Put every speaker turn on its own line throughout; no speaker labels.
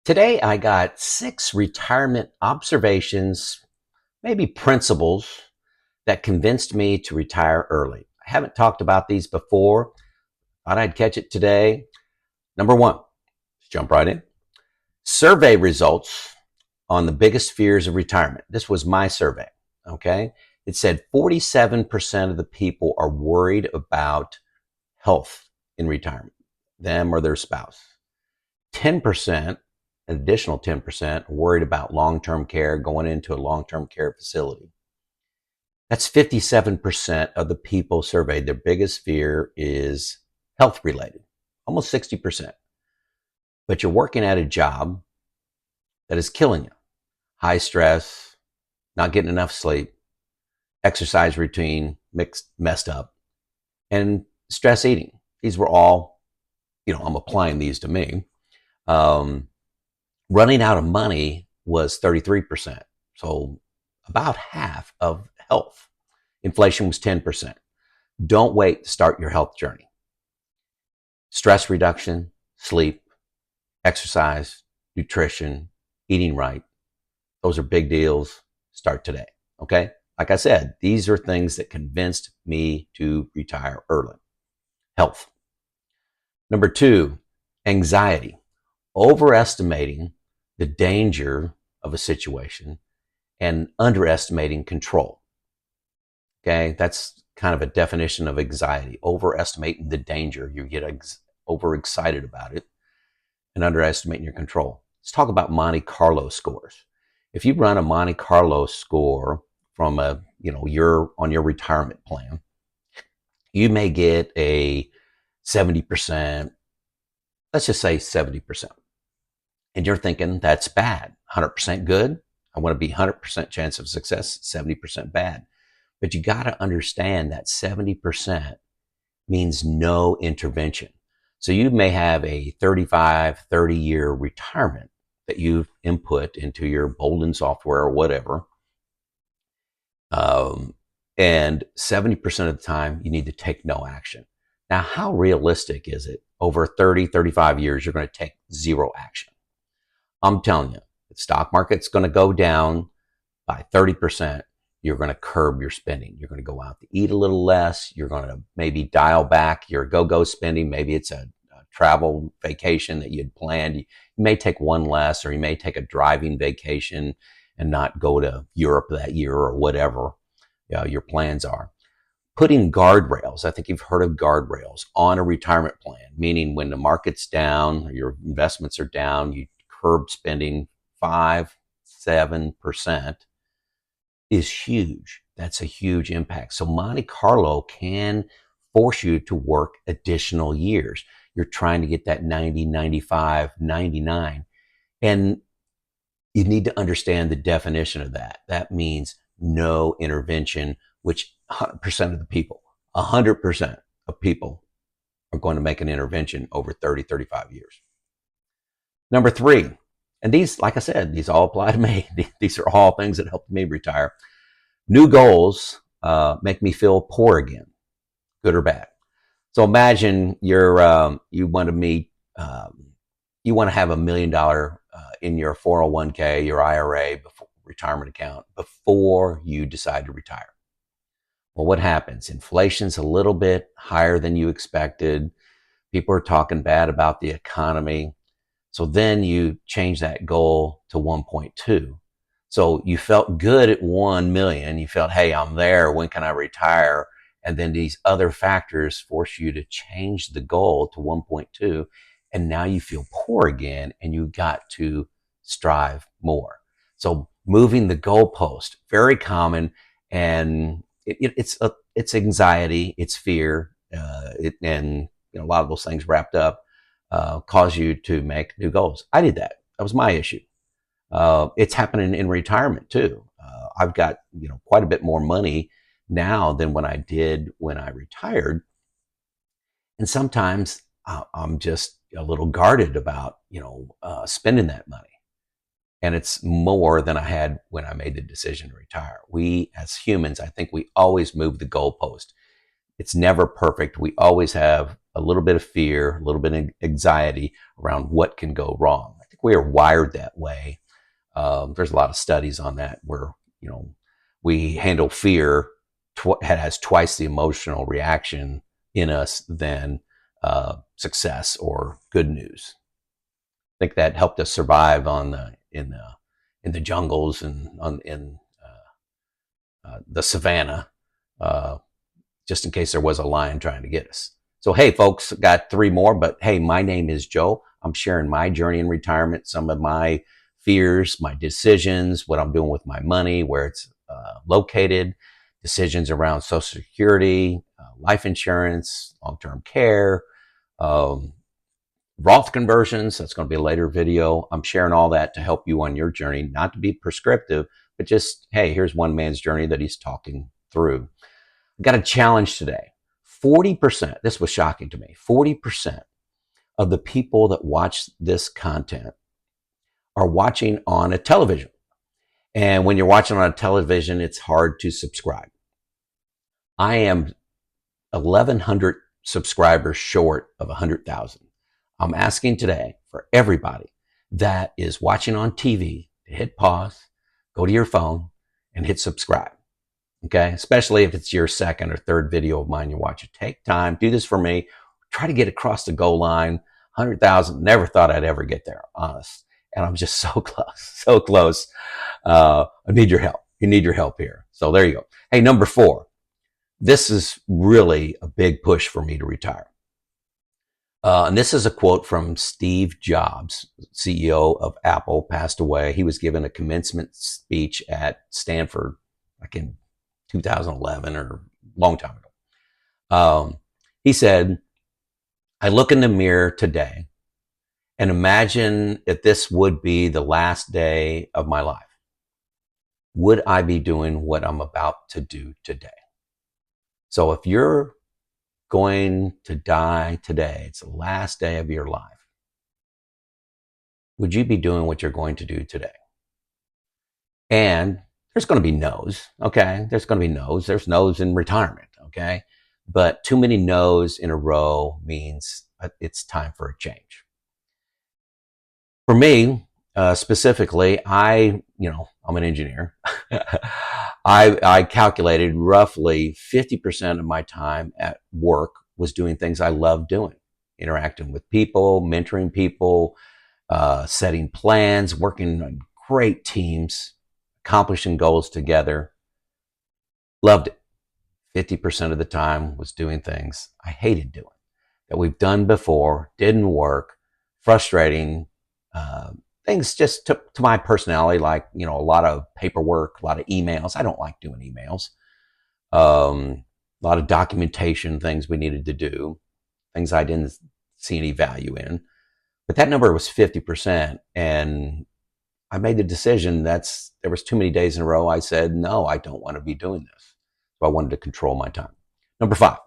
Today, I got 6 retirement observations, maybe principles that convinced me to retire early. I haven't talked about these before. Thought I'd catch it today. Number 1, let's jump right in. Survey results on the biggest fears of retirement. This was my survey, okay? It said 47% of the people are worried about health in retirement, them or their spouse. 10%, an additional 10%, worried about long-term care, going into a long-term care facility. That's 57% of the people surveyed. Their biggest fear is health related, almost 60%. But you're working at a job that is killing you. High stress, not getting enough sleep, exercise routine messed up, and stress eating. These were all, I'm applying these to me. Running out of money was 33%. So about half of health. Inflation was 10%. Don't wait to start your health journey. Stress reduction, sleep, exercise, nutrition, eating right. Those are big deals. Start today. Okay? Like I said, these are things that convinced me to retire early. Health. Number 2, anxiety. Overestimating the danger of a situation and underestimating control. Okay, that's kind of a definition of anxiety. Overestimating the danger, you get overexcited about it, and underestimating your control. Let's talk about Monte Carlo scores. If you run a Monte Carlo score from you're on your retirement plan, you may get a 70%, let's just say 70%. And you're thinking that's bad. 100% good. I want to be 100% chance of success, 70% bad. But you got to understand that 70% means no intervention. So you may have a 35, 30-year retirement that you've input into your Boldin Software or whatever. And 70% of the time, you need to take no action. Now, how realistic is it? Over 30, 35 years, you're going to take zero action. I'm telling you, the stock market's going to go down by 30%. You're going to curb your spending. You're going to go out to eat a little less. You're going to maybe dial back your go-go spending. Maybe it's a travel vacation that you'd planned. You may take one less, or you may take a driving vacation and not go to Europe that year or whatever your plans are. Putting guardrails, I think you've heard of guardrails, on a retirement plan, meaning when the market's down, or your investments are down, you curb spending 5-7% is huge. That's a huge impact. So Monte Carlo can force you to work additional years. You're trying to get that 90, 95, 99. And you need to understand the definition of that. That means no intervention, which 100% of the people, 100% of people are going to make an intervention over 30, 35 years. Number 3, and these, like I said, these all apply to me. These are all things that helped me retire. New goals make me feel poor again, good or bad. So imagine you want to meet, you want to have $1 million in your 401k, your IRA, retirement account, before you decide to retire. Well, what happens? Inflation's a little bit higher than you expected. People are talking bad about the economy. So then you change that goal to 1.2. So you felt good at 1 million. You felt, hey, I'm there. When can I retire? And then these other factors force you to change the goal to 1.2. And now you feel poor again, and you got to strive more. So moving the goalpost, very common. And it's anxiety, it's fear, and a lot of those things wrapped up cause you to make new goals. I did that. That was my issue. It's happening in retirement too. I've got quite a bit more money now than when I did when I retired, and sometimes I'm just a little guarded about spending that money. And it's more than I had when I made the decision to retire. We, as humans, I think we always move the goalpost. It's never perfect. We always have a little bit of fear, a little bit of anxiety around what can go wrong. think we are wired that way. There's a lot of studies on that where, you know, we handle fear has twice the emotional reaction in us than success or good news. I think that helped us survive in the jungles and in the savannah, uh, just in case there was a lion trying to get us. So, hey, folks, got three more, but hey, my name is Joe. I'm sharing my journey in retirement, some of my fears, my decisions, what I'm doing with my money, where it's located, decisions around Social Security, life insurance, long-term care, um, Roth conversions. That's going to be a later video. I'm sharing all that to help you on your journey, not to be prescriptive, but just, hey, here's one man's journey that he's talking through. I've got a challenge today. 40%, this was shocking to me, 40% of the people that watch this content are watching on a television. And when you're watching on a television, it's hard to subscribe. I am 1,100 subscribers short of 100,000. I'm asking today for everybody that is watching on TV to hit pause, go to your phone, and hit subscribe. Okay, especially if it's your second or third video of mine you watch it. Take time, do this for me. Try to get across the goal line. 100,000. Never thought I'd ever get there, honest. And I'm just so close, so close. I need your help. You need your help here. So there you go. Hey, number 4. This is really a big push for me to retire. And this is a quote from Steve Jobs, CEO of Apple, passed away. He was given a commencement speech at Stanford, like in 2011 or a long time ago. He said, I look in the mirror today and imagine if this would be the last day of my life. Would I be doing what I'm about to do today? So if you're going to die today, it's the last day of your life, would you be doing what you're going to do today? And there's going to be no's, okay? There's going to be no's. There's no's in retirement, okay? But too many no's in a row means it's time for a change. For me, specifically, I'm an engineer. I calculated roughly 50% of my time at work was doing things I love doing, interacting with people, mentoring people, setting plans, working on great teams, accomplishing goals together. Loved it. 50% of the time was doing things I hated doing, that we've done before, didn't work, frustrating, things just to my personality, like, a lot of paperwork, a lot of emails. I don't like doing emails. A lot of documentation, things we needed to do, things I didn't see any value in. But that number was 50%. And I made the decision there was too many days in a row I said, no, I don't want to be doing this. So I wanted to control my time. Number 5,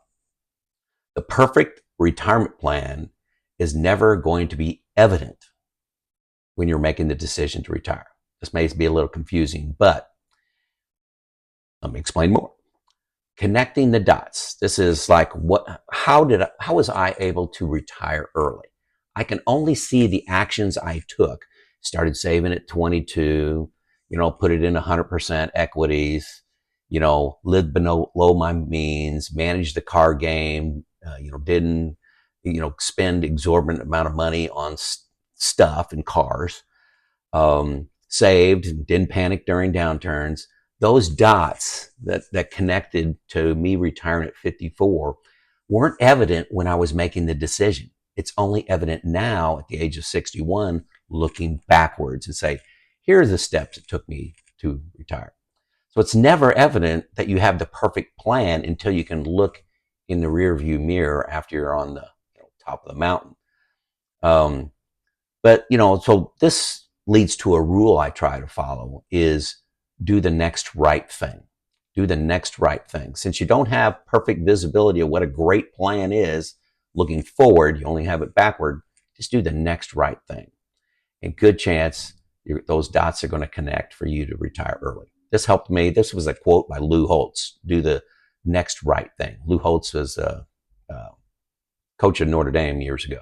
the perfect retirement plan is never going to be evident when you're making the decision to retire. This may be a little confusing, but let me explain more. Connecting the dots. This is like, how was I able to retire early? I can only see the actions I took. Started saving at 22, put it in 100% equities, lived below my means, managed the car game, didn't, spend exorbitant amount of money on stuff and cars, saved and didn't panic during downturns. Those dots that connected to me retiring at 54 weren't evident when I was making the decision. It's only evident now at the age of 61, looking backwards and say, here are the steps it took me to retire. So it's never evident that you have the perfect plan until you can look in the rearview mirror after you're on the top of the mountain. But so this leads to a rule I try to follow is do the next right thing. Do the next right thing. Since you don't have perfect visibility of what a great plan is looking forward, you only have it backward, just do the next right thing. And good chance those dots are going to connect for you to retire early. This helped me. This was a quote by Lou Holtz, do the next right thing. Lou Holtz was a coach of Notre Dame years ago.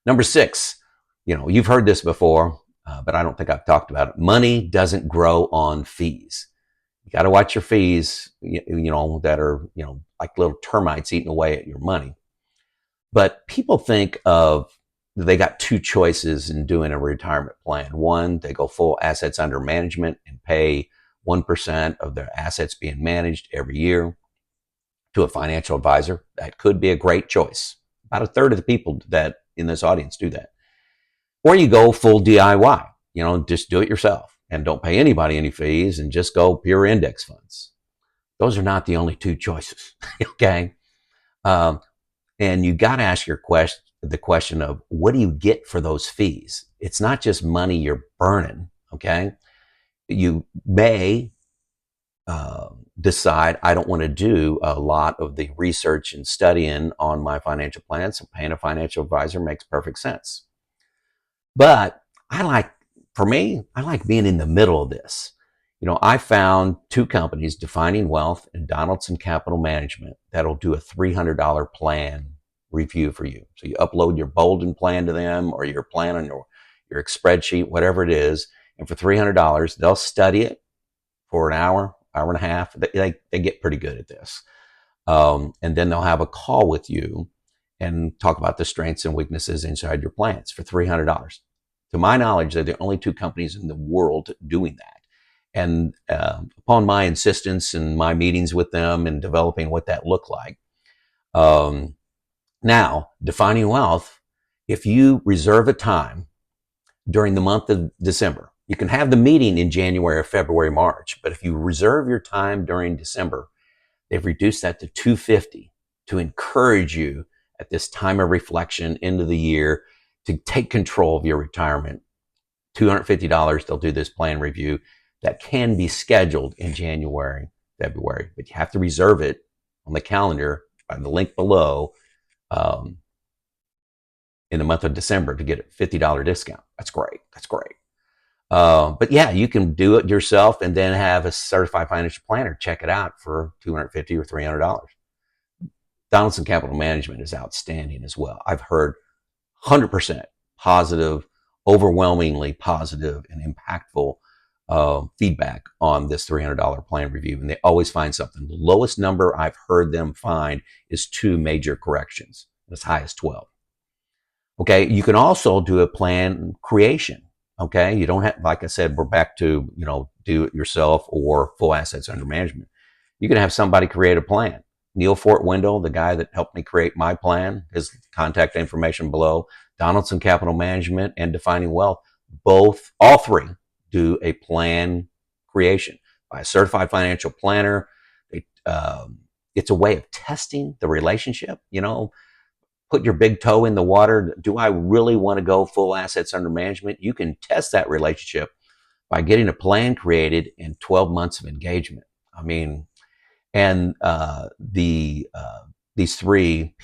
Number 6, You've heard this before, but I don't think I've talked about it. Money doesn't grow on fees. You got to watch your fees, that are, like little termites eating away at your money. But people think of they got two choices in doing a retirement plan. One, they go full assets under management and pay 1% of their assets being managed every year to a financial advisor. That could be a great choice. About a third of the people that in this audience do that. Or you go full DIY, just do it yourself and don't pay anybody any fees and just go pure index funds. Those are not the only two choices. Okay. And you got to ask the question of what do you get for those fees? It's not just money you're burning. Okay. You may decide I don't want to do a lot of the research and studying on my financial plan, so paying a financial advisor makes perfect sense. But for me, I like being in the middle of this. I found two companies, Defining Wealth and Donaldson Capital Management, that'll do a $300 plan review for you. So you upload your Boldin plan to them or your plan on your spreadsheet, whatever it is. And for $300, they'll study it for an hour and a half. They get pretty good at this. And then they'll have a call with you and talk about the strengths and weaknesses inside your plans for $300. To my knowledge, they're the only two companies in the world doing that. And upon my insistence and my meetings with them and developing what that looked like, now, Defining Wealth, if you reserve a time during the month of December, you can have the meeting in January or February, March, but if you reserve your time during December, they've reduced that to $250 to encourage you at this time of reflection into the year to take control of your retirement. $250, they'll do this plan review that can be scheduled in January, February, but you have to reserve it on the calendar by the link below in the month of December to get a $50 discount. That's great. But yeah, you can do it yourself and then have a certified financial planner check it out for $250 or $300. Donaldson Capital Management is outstanding as well. I've heard 100% positive, overwhelmingly positive and impactful feedback on this $300 plan review. And they always find something. The lowest number I've heard them find is 2 major corrections, as high as 12. Okay. You can also do a plan creation. Okay. You don't have, like I said, we're back to, do it yourself or full assets under management. You can have somebody create a plan. Neil Fort Wendell, the guy that helped me create my plan, his contact information below. Donaldson Capital Management and Defining Wealth, all three do a plan creation by a certified financial planner. It's a way of testing the relationship. Put your big toe in the water. Do I really want to go full assets under management? You can test that relationship by getting a plan created in 12 months of engagement. I mean, and these three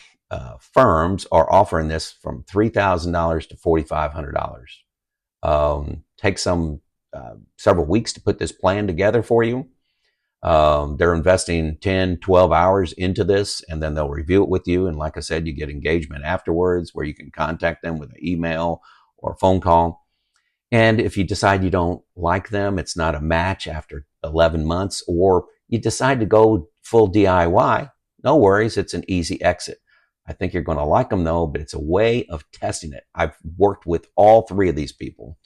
firms are offering this from $3,000 to $4,500. Takes several weeks to put this plan together for you. They're investing 10, 12 hours into this, and then they'll review it with you. And like I said, you get engagement afterwards where you can contact them with an email or a phone call. And if you decide you don't like them, it's not a match after 11 months, or you decide to go full DIY, no worries. It's an easy exit. I think you're going to like them though, but it's a way of testing it. I've worked with all three of these people,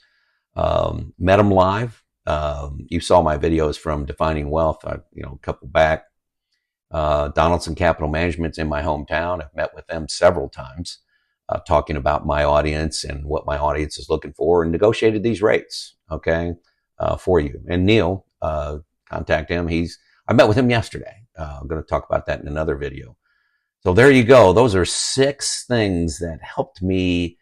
met them live. You saw my videos from Defining Wealth, a couple back. Donaldson Capital Management's in my hometown. I've met with them several times, talking about my audience and what my audience is looking for, and negotiated these rates, for you. And Neil, contact him. I met with him yesterday. I'm going to talk about that in another video. So there you go. Those are 6 things that helped me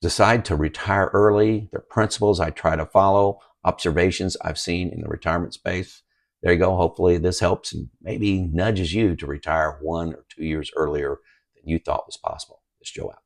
decide to retire early. They're principles I try to follow, observations I've seen in the retirement space. There you go. Hopefully this helps and maybe nudges you to retire 1 or 2 years earlier than you thought was possible. This is Joe out.